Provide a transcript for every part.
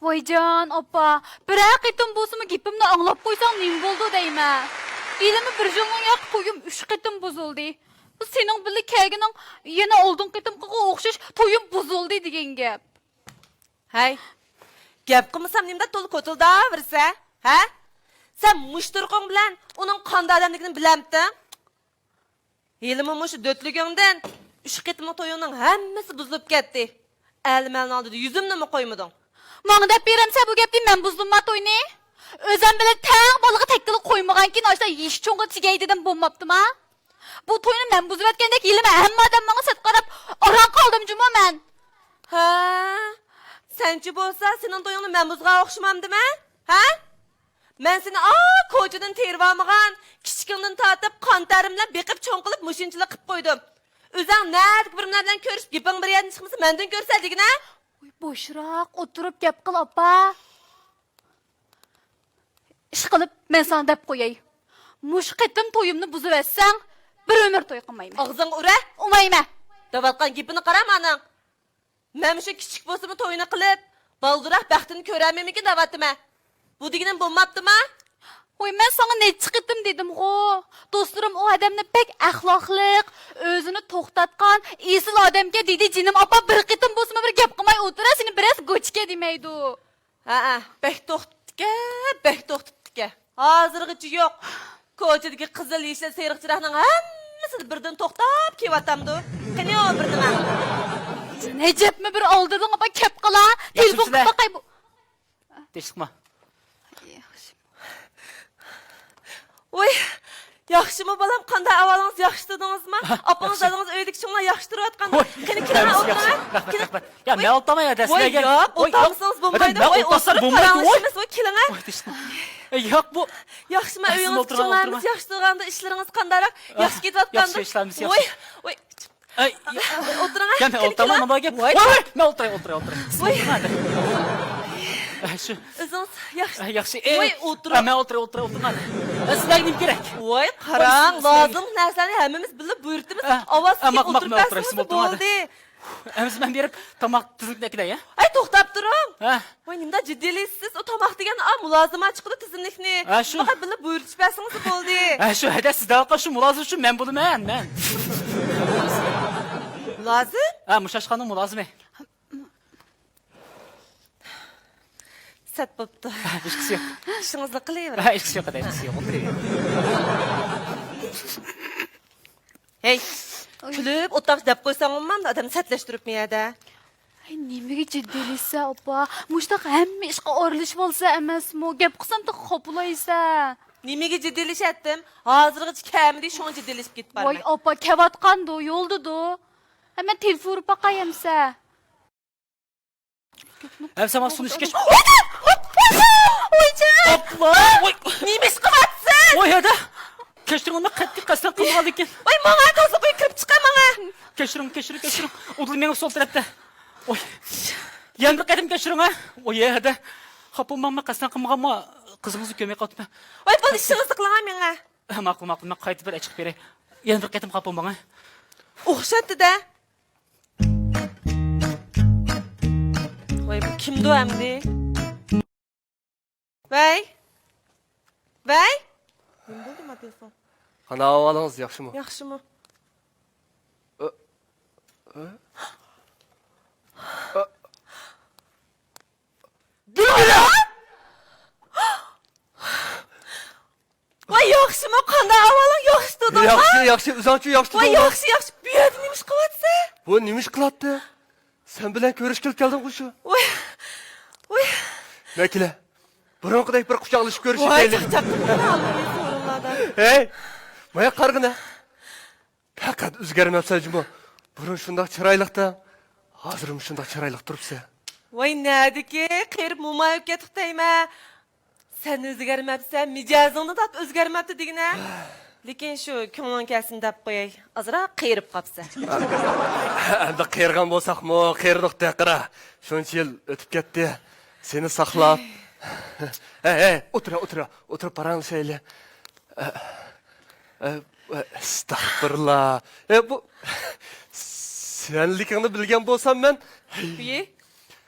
Voycan, opa, birer qitim bozsumu gipimni anglap qo'ysang nima bo'ldi deyma. Elimi bir jonun yoq to'yim 3 qitim bozuldi. Bu sening billi kelgining yana oldin qitimga o'xshash to'yim bozuldi degan gap. Hay. Gap qilmasam nimda to'liq ko'tilda birsa? Ha? Sen mushturqing bilan uning qanday odamligini bilamding? Elimi mushu dötligingdan 3 qitimli to'yining hammasi buzilib ketdi. Elmalni oldida yuzimni qo'ymading. Manga deb beramsa bu gapni men buzulma to'yni. O'zim bilan tang bolaga taklif qo'ymagan keyin ashta yesh cho'ng'i tigay dedim bo'lmabdimi? Bu to'yni men buzib o'tgandek elimi hamma odam menga sat qarab oran qoldim juma men. Ha? Senchi bo'lsa sening to'yingni men buzgan o'xshamamdimi? Ha? Men seni ko'chadan terib olmagan, kichikingdan tortib qon tarim bilan beqib cho'ng qilib mushinchilik qilib qo'ydim. O'zing na'dik bir bilan ko'rishib gaping bir yerdan chiqmasa mendan ko'rsa degina? Oy, bo'shroq o'tirib gap qil opa. Ish qilib men sana deb qo'yay. Mush qitim to'yimni buzib etsang, bir umr to'y qilmayman. Og'zing ura? Umayman. Davatgan gapini qarama aning. Men shu kichik bo'lsa to'yini qilib, baldiroq baxtini ko'ramaymikin davatime. Bu deganim bo'lmabdimi? Oy, men sana necha qitim dedim-ku. Do'stlarim o odamni pek axloqliq, o'zini to'xtatgan, esil odamga dedi jinim opa bir qitim bo'lsa bir gap qilmay o'tira, seni biroz go'chga demaydi. Ha, bek to'xtatdika. Hozirgacha yo'q. Ko'chadagi qizil yeshil seriq chiroqning hammasini birdan to'xtab kelyaptamdi. Qani o birdan. Necapmi bir oldirding opa kep qila. Telefon qilib baqay bu. Teşikma. Oy, yaxshimi bolam, qanday ahvolingiz yaxshi dedingizmi? Opangiz dadingiz uydagi chunglar yaxshi turayotgan. Qani kirama o'tma. Ya men oltama ya Voy, desmegen. yo'q, o'tamisangiz bo'lmaydi. Voy, o'tirib qarangizmi? Voy, keling. Yo'q bu. Yaxshimi uyingiz chunglarimiz yaxshi turganda, ishlaringiz qandayroq? Yaxshi ketyapganda. Yaxshi ishlarimiz yaxshi. Voy, Ay, o'tiring. ya men oltama nima gap? Voy, men o'tiray. Voy. Shu. O'zingiz yaxshi. Yaxshi. Voy, o'tiring. Men o'tiray. Sizlarga nima kerak? Voy, qarang, lozim narsani hammamiz bilib buyurtimiz. Ovoz o'tirib bo'ldi. Emas men berib tomoq tizimlikda ya. Ay, to'xtab turing. Ha. Voy, nimda jiddiyliksiz? O tomoq degan mulozima chiqdi tizimlikni. Faqat bilib buyurtish bersangiz bo'ldi. Shu hada sizda shu mulozim shu men bo'laman, men. Lozim? Mushashxonning mulozimi. Sat bo'pti. Hech qisi yo'q. Ishingizni qilavering. Hech qisi yo'q, hech yo'q. Hey, kulib o'taq deb qo'ysangmi, odam satlashtiribmi-da. Ay, nimaga jiddiyliksa opa? Mushtaq hamma ishga o'rilish bo'lsa emasmi? Gap qilsam-da xo'playsa. Nimaga jiddiylashatdim? Hozirgacha kamida shuncha jiddiylasib ketib Voy borman. opa, kevatqandi, yo'ldi-du. Hemen telefon urib baqayamsa. Hem sen masunu işkeş. Oycan! Hopla! Oy! Nima ish qilyapsiz? Oy hada! Kechiringni qattiq qasdan qilib oldik ekan. Voy, menga to'sa qo'yib kirib chiqaman menga. Kechiring. O'dil menga sol tarafda. Oy. Yana bir qadim kechiring ha. Oy hada. Xopimmanmi qasdan qilmaganmi? Qizingizni ko'may qotma. Voy, bu ishingizni qiling menga. Ma'qul, men qaytib bir chiqib beray. Yana bir qadim xopimman ha. O'xshatdi-da. Voy, bu kimdi endi? Voy. Nima bo'ldi ma telefon? Qana ahvolingiz yaxshimi? Yaxshimi? Voy, yaxshimi? Qanday ahvoling? Yaxshi dedingmi? Yaxshi, uzanchi yaxshi. Voy, yaxshi. Bu yerda nima ish qilyapsiz? Bu nima ish qilyapti? Sen bilan ko'rishga keldim shu. Voy. Nakila. Burunqidek bir quchoqlashib Voy, ko'rishaylik. chaqchaqlardan. Hey! Moya qarg'ina. Faqat o'zgarmabsan-jimo. Burun shundoq chiroyliqda, hozir shundoq chiroyliq turibsan. Voy, nadiki, qirib mumayib ketibdayma. Sen o'zgarmabsan, mijozingni da o'zgarmabdi degina. Lekin shu ko'ngling kelsin deb qo'yay. Azroq qirib qopsa. Endi qirgan bo'lsaqmi, qirdiqda qara. Shuncha yil o'tib ketdi. Seni saqlab. Hey, o'tir parangshayli. Estağfurullah. Bu senlikini bilgen bolsam ben. Buyi?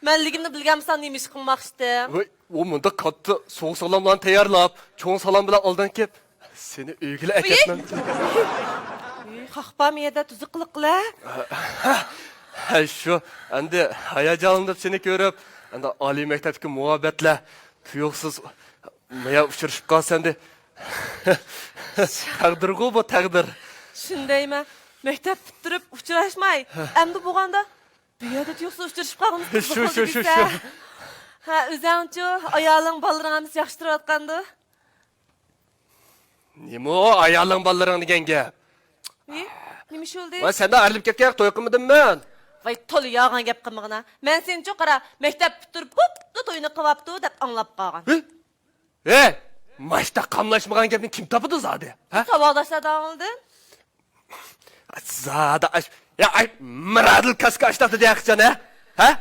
Mənligimni bilganmisan nima ish qilmoqchidim? Voy, o munda katta soğuk salamlarını tayarlap, çoğun salam bilan aldan kep. Seni öygülü eketmem. Qaqpam yerda tuzuqliqla. Ha şu, endi hayacanlanıp seni görüp, endi Ali mektepki muhabbetle, tuyuksuz maya uçuruşup kalsan de. Taqdir go bu taqdir. Shundaymi? Maktab bitirib uchrashmay, endi bo'lganda bu yerda tuyuqsiz uchrashib qolganmiz. Shu. Ha, o'zingchi ayoling bolalarning hammasi yaxshi turayotgandi. Nima o ayalın ballarını degan gap? Nima bo'ldi? Voy, senda arilib ketgan to'y qilmadim men. Voy, to'li yolg'on gap qilmag'ina. Men senchi qara, maktab bitirib, bo'pti to'yni qilyapti deb anglab qolgan. Maçta kamlaşmagan gapni kim tapıdı zade? Ha? Savodashlardan oldin. Zade ya ay miradil kaska açtı diye akçana. Ha?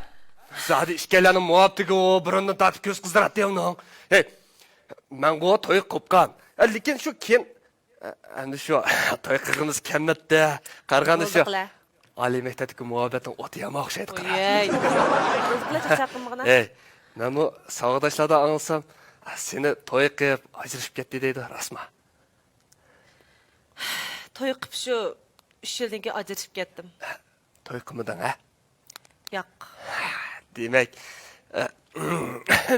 Zade işkelenin muhabbeti o burundan tatip göz kızdırat diye onun. Ben o toy kopkan. Lekin şu kim? Endi şu toy kırgınız kemmetti. Karganı şu. Ali mektepteki muhabbetin otu yamak şeydi kırar. Oy. O'zinglar chaqchaq qilmag'ina. Ben bu sağdaşlardan anılsam seni toy kıyıp ajırışıp gitti deydi rasma. To'y qilib shu 3 yildan keyin ajrashib ketdim. Toy kımıdan ha? Yo'q. Demek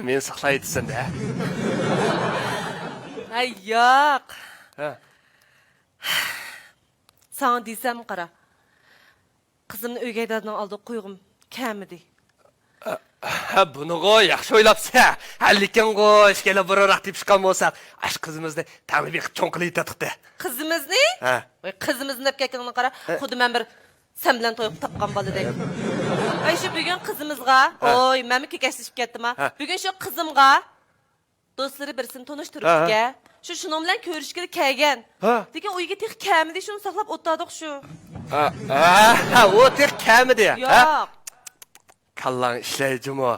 men saqlaydısan da. Ay, yo'q. Ha. Sana desam qara. Qizimni uyga dadning oldi qo'yg'im kamidi. Ha bunu go yaxshi o'ylabsa. Ha lekin go ishkala burroq deb chiqqan bo'lsak, ash qizimizni ta'bir cho'ng qilib yetadiqda. Qizimizni? Ha. Voy, qizimizni deb ketganini qara. Xuddi men bir sen bilan to'y topgan boladek. Ay, shu bugun qizimizga, oy, men kekashishib ketdim ha. Bugun shu qizimga do'stlari birisini tanishtiribga. Shuning bilan ko'rishga kelgan. Lekin uyga tek kamidi shuni saqlab o'tadiq shu. Ha, o tek kamidi. Yo'q. Kallan işleyicimi.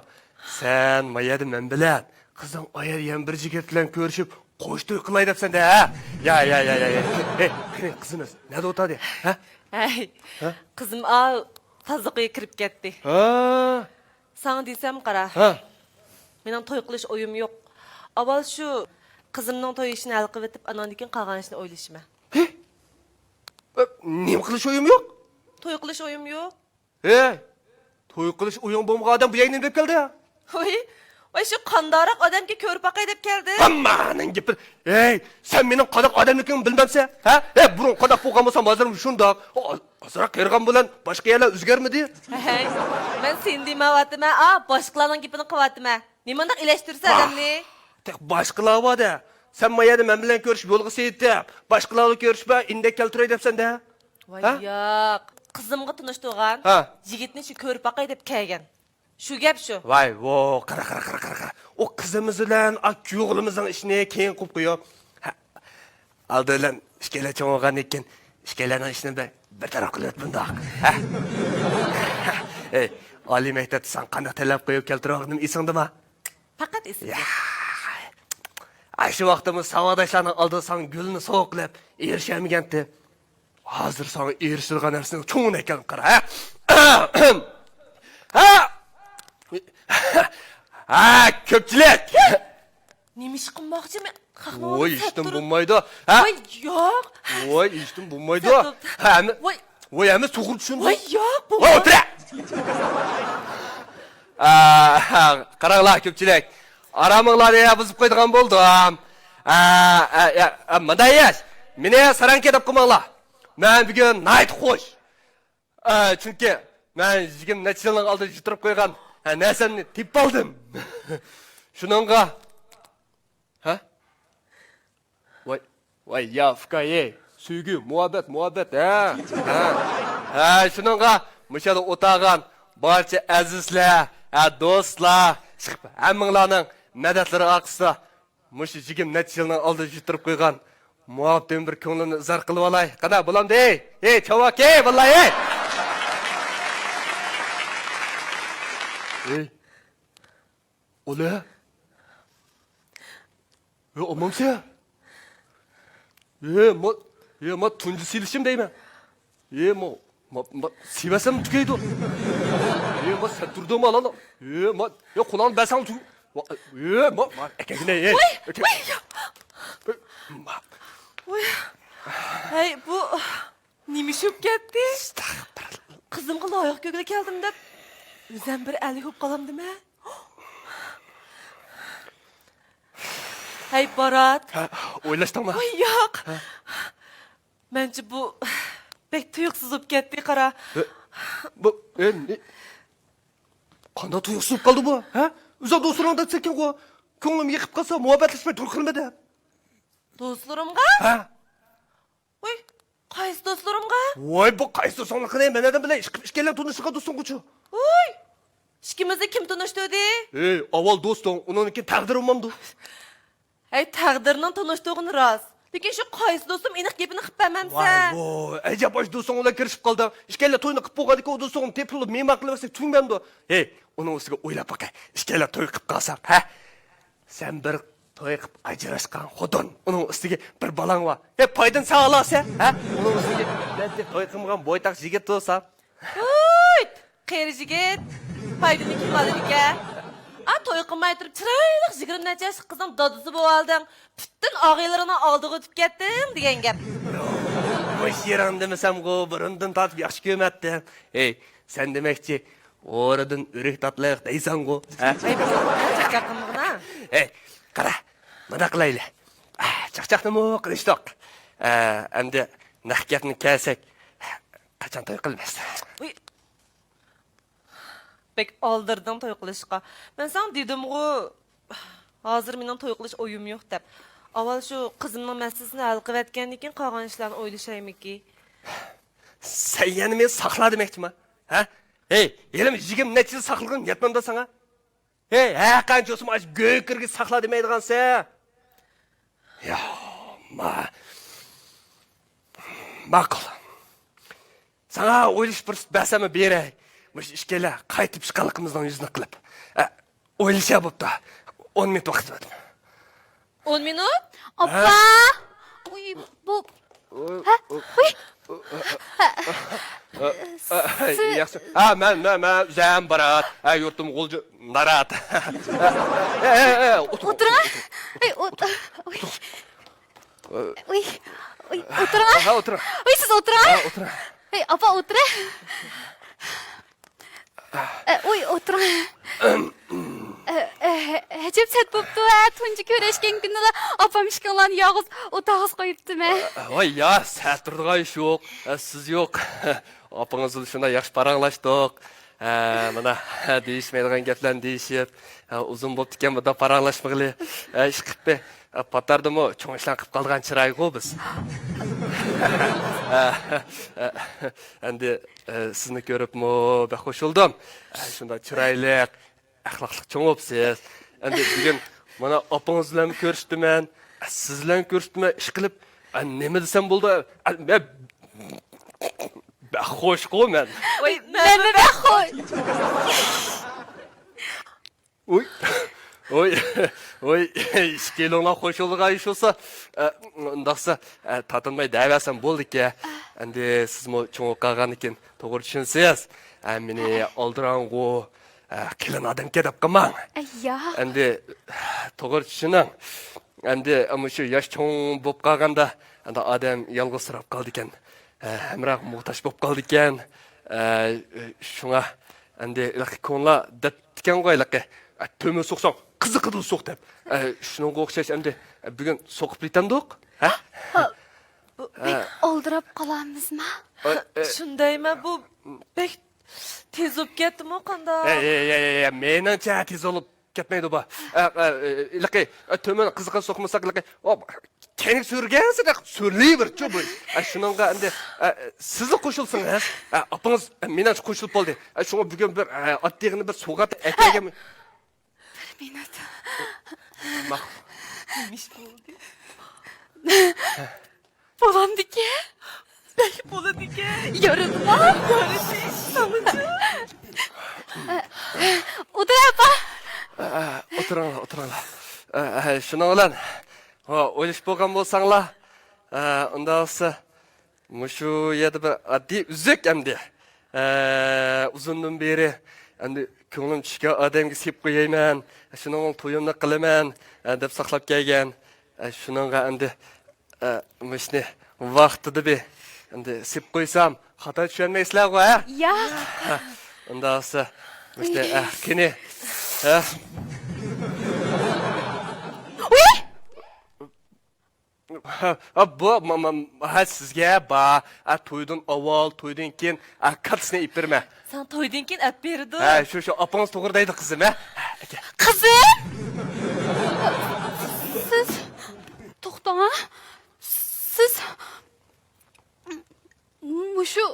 Sen mayadi men bilen. Kızın ayar yan bir jiget bilen görüşüp koştuy kılay depsen de ha. Ya. Kızınız ne de otadı? Ha? Ay. Qizim taziqqa kirib ketdi. Ha. Sana desam qara. Ha. Mening to'y qilish o'yim yo'q. Avval shu qizimning to'y ishini hal qilib etib, andan keyin qolgan ishni o'ylashma. Nim kılıç oyum yok? To'y qilish o'yim yo'q. Toy kılıç oyun bomba adam bu yayın dep geldi. Voy, shu qandoq odamga ko'rib boqay deb keldi. Amanın gibi. Sen benim kadak adamlıkımı bilmemse? Ha? Burun kadak bo'lgan bo'lsa, mazırım şundak. Azırak kergan bilen başka yerler özgermedi. Hey, men sen demayaptim ha. Boshqalarning gapini qilyaptim ha. Nimandaq ilashtirsa odamni? Tek başkalar var da. Sen mayada men bilen görüşüp yolga seyitip, başkalarla görüşme, indek keltiray depsen de. Voy, yo'q. Qizimga tanishtirgan. Yigitni shu ko'rib boqay deb kelgan. Shu gap shu. Vay, qara. O kızımız bilen, kuyuğulumuzun işini keyin qilib qo'yib. Aldı bilan ishkala cho'ng'an ekan, ishkalaning ishini bir taraf qilib bundoq. Ali mektepda sen qanday talab qo'yib keltirgandim esingdami? Faqat esimda. Shu vaqtimiz savodashlarning oldida sen gulni so'qlab, erishamaganti. Hozir sana erishtirgan narsaning cho'ngini ekan qara, ko'pchilik. Nima ish qilmoqchimi? Voy, ishtim bo'lmaydi. Voy, yo'q. Voy, ishtim bo'lmaydi. Voy, ama to'g'ri tushundim. Voy, yo'q, bu. Voy, o'tir. Qaranglar ko'pchilik. Araminglarni buzib qo'ydigan bo'ldim. Bunday emas. Meni saranka deb qo'ymanglar. Men bugun nayt xo'sh. Chunki men 20 yilning oldida yutirib qo'ygan narsamni tepib oldim. Shuningga Voy, yafkaye. Suygu, muhabbet, shuningga mushada o'tag'an barcha azizlar, do'stlar, hammanglarning madadlari orqasida mush 20 yilning oldida yutirib qo'ygan muhabbetim bir ko'nglimni izhor qilib olay. Qana bo'lamdi? Chavak, vallahi. Ola. Omongsa. Ma tunji silishim deyman. Sevasam tugaydi. 뭐 새뚜르도 말하나? 뭐, 야, 고난 배상 두. 뭐, 애기네, 예. Hey, bu neymiş öp gitti? Kızımga layık gögüle geldim de. Özem bir eli öp kalam deme. Hey Barat. Oylaştın mı? Ay yok. Bence bu pek tuyuksuz öp gitti kara. Bu, ne? Kanda tuyuksuz kaldı bu, ha? Uzak dostlarına da çekin o. Köngülüm yıkıp kalsa muhabbetleşme durkırmadı. Dostlarımga? Ha? Oy, kaysı dostlarımga? Vay bu kayısı sonuna ne? Ben adam bile işkelle tunuşuğa dostun kuçu. Oy, işkimizi kim tanıştırdı? Aval dostum, onunki takdir olmamdı. Hey, takdirinin tanıştığını rast. Lekin şu kaysı dostum inik gepini qıp bermemsen. Vay bu, ece baş dostum ona kirişip kaldı. İşkelle toyunu qıp boğadı ki o dostum tepilip memak kılıverse tüngmemdi. Onun üstüne oylap bakay. İşkelle toy qıp kalsam, ha? Sen bir toy qıp ajırashkan xodon. Onun üstüne bir balan var. Paydın sağla sen, ha? Onun üstüne ben de toy qımgan boytak jigit olsam. Oy, qeyri jigit. Paydını kim aldı dike? Toy qılmay turib çırayliq 20 necha yaş qızın dadısı bo'lding. Bütün ağaylarını aldığı ötüp ketdim degan gap. Hoş yeran demesem go, burundan tatып yaxşı kömettin. Sen demekçi, oradan ürek tatlayıq deysen go. Ay, bu çakçaqınlığına. Qara, mana qilayli. Çaqçaqni mı qilishdoq. Endi nahkatni kelsek, qachon to'y qilmaysiz? Oy. Pek aldırdın toy qilishqa. Ben sana dedim go, hazır mening toy qilish oyum yo'q deb. Avval şu qizimning masalasini hal qilib etgandan keyin qolgan ishlarni o'ylashaymiki. Sen yani meni saqla demekçimi? Elim 20 necha yil saqlagan yetmamda sana? Qanchasım aş göykirgi saqla demaydigan sen. Ya, ma'qul. Sana o'ylash fursat bersam beray. Mush ishkala qaytib chiqqanligimizning yuzini qilib. O'ylasha bo'pti. 10 minut vaqt berdim. 10 minut? 오빠! 우이, 뭐, 우이! Yaxshi. Men Uzam Barat. Yurtim G'ulji Narat. 오뚜랑아? 우이, 우이, 우이, 오뚜랑아? O'tiring. 우이, siz 오뚜랑아? O'tiring. 아빠 오뚜라? 우이, 오뚜랑아. Həcəb sət bopdu, tuncu körəşkən günülə apam işkənlan yağız otağız qoyubdu mə. Vay ya, səttirdiğay iş yok. Siz yok. Apınızın şuna yaxşı paranlaşdık. Mana deyişmeydiğen geplen deyişip, uzun bop diken bu da paranlaşmıqlı. İş qıppi, patardı mı, çoğun işlen qıp qaldığan çırayı qo biz. Endi sizni görüp mü, ben hoş oldum. Şunda çıraylık, axlaqlıq çoğun opsiz. Endi bugün mana apınız bilen görüşdüm ben, siz bilen görüşdüm ben, iş qilib, neme desem buldu, ben hoş qo men. Oy, Məmə xoy. Oy, işkelonla hoş olduğa iş olsa, ondaqsa tatınmay dəvəsən boldu ki, endi siz mi çoğun qalğan eкен, toğır düşünsəz, meni aldıran qo, qilin adam kedap qıman. Ayya. Endi toğır düşünün, endi ama şu yaş çoğun bop qalğanda, endi adam yalğızsırap qaldı eкен, hemraq muhtaç bop qaldı eкен, şuna, endi ilaqi konular deptiken qoyılaqı, tömü soqsan, qızı qıdıl soq dep. Şunun qoqşaş, endi bugün soqып bitemdik, ha? Bu bek oldurab qalamız mı? shundaymi bu pek tez o'p ketdimi qanda? Meningcha tez olib ketmaydi bu. Ilaqi tömün qizqa soqmasak ilaqi, kenik so'rgansiz, so'rlayver-chi bu. Shuningga endi sizni qo'shilsingiz, apingiz menga qo'shilib bo'ldi. Shunga bugun bir ottig'ini bir so'g'at akagami. Minut. Neymiş bo'ldi? Bolamdiki? Pek bo'ladi ki. Yorulma. Görüşüş sonucu. Otur apa. O'tiringlar. Shuning bilan o'ylashib bo'lgan bo'lsanglar, unda olsa mushu yerda bir oddiy uzuk endi. Uzundan beri endi ko'nglim tushgan odamga sep qo'yayman, shuning to'yimni qilaman deb saqlab kelgan. Shuningga endi mishni vaqtida be. Endi sep qo'ysam, xato tushunmaysizlar-ku, ha? Ya. Unda olsa, mishni kini. Bu sizga to'ydan avval, to'ydan keyin kartasini ip berma. Sen to'ydan keyin ap berdi. Shu opangiz to'g'ridaydi qizim, ha? Kızım! Siz... Toxtang, ha? Siz... Şu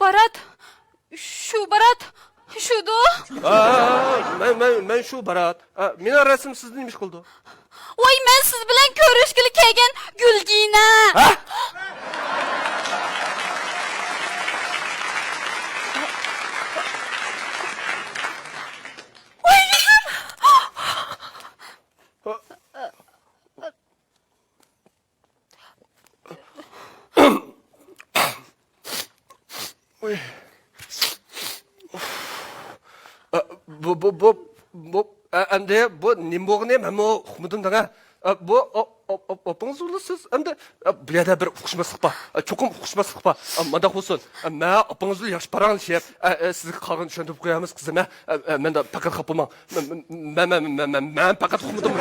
barat... Şudu? Men shu barat. Meni rasm sizdan nima qildi? Voy, men siz bilan ko'rishgili kelgan Gulgina. Endi bu nima bo'lgani men uqmadim danga. Bu opangiz siz endi bu yerda bir uqishmaslik bor. Cho'qim uqishmaslik bor. Manda bo'lsin. Men opangizni yaxshi paranglashib, sizga qolgan tushuntirib qo'yamiz qizim. Men faqat xapaman. Men faqat uqmadim.